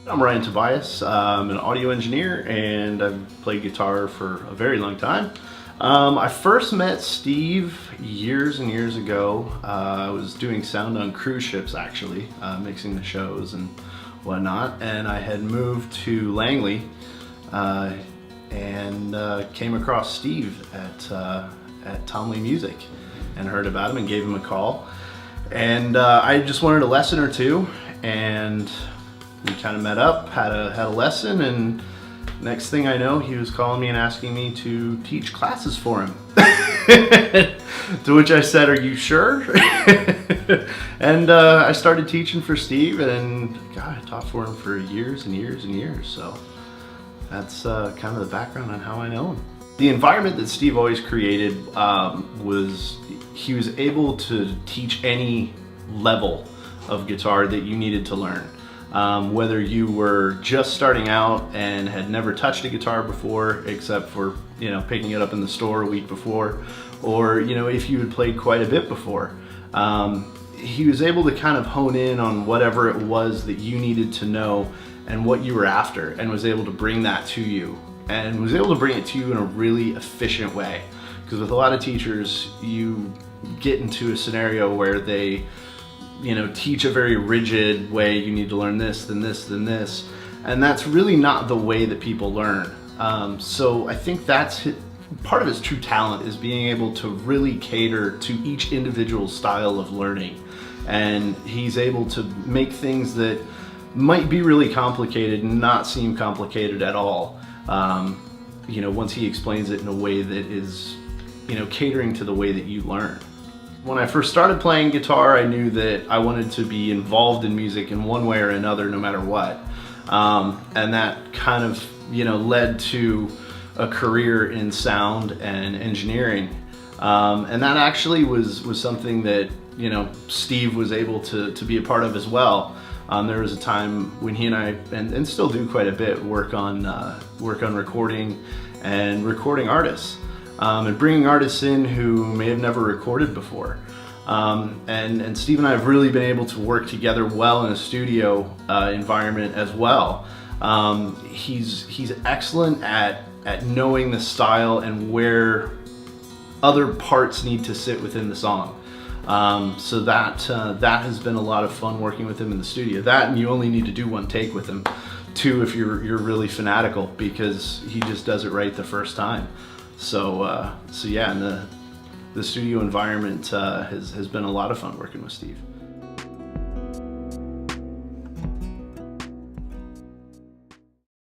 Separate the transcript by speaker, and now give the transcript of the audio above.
Speaker 1: I'm Tobias. I'm an audio engineer and I've played guitar for a very long time. I first met Steve years and years ago. I was doing sound on cruise ships actually, mixing the shows and whatnot, and I had moved to Langley and came across Steve at Tomley Music and heard about him and gave him a call. And I just wanted a lesson or two, and we kind of met up, had a lesson, and next thing I know, he was calling me and asking me to teach classes for him. To which I said, "Are you sure?" And I started teaching for Steve, and God, I taught for him for years and years and years. So that's kind of the background on how I know him. The environment that Steve always created was he was able to teach any level of guitar that you needed to learn. Whether you were just starting out and had never touched a guitar before, except for, picking it up in the store a week before, or, if you had played quite a bit before. He was able to kind of hone in on whatever it was that you needed to know and what you were after, and was able to bring that to you, and was able to bring it to you in a really efficient way. Because with a lot of teachers, you get into a scenario where they teach a very rigid way. You need to learn this, then this, then this. And that's really not the way that people learn. So I think that's part of his true talent, is being able to really cater to each individual style of learning. And he's able to make things that might be really complicated not seem complicated at all. Once he explains it in a way that is, catering to the way that you learn. When I first started playing guitar, I knew that I wanted to be involved in music in one way or another, no matter what. And that kind of, led to a career in sound and engineering. And that actually was something that, Steve was able to be a part of as well. There was a time when he and I, and still do quite a bit, work on recording and recording artists. And bringing artists in who may have never recorded before. And Steve and I have really been able to work together well in a studio environment as well. He's excellent at knowing the style and where other parts need to sit within the song. So that has been a lot of fun working with him in the studio. That, and you only need to do one take with him, too, if you're really fanatical, because he just does it right the first time. So yeah, and the studio environment has been a lot of fun working with Steve.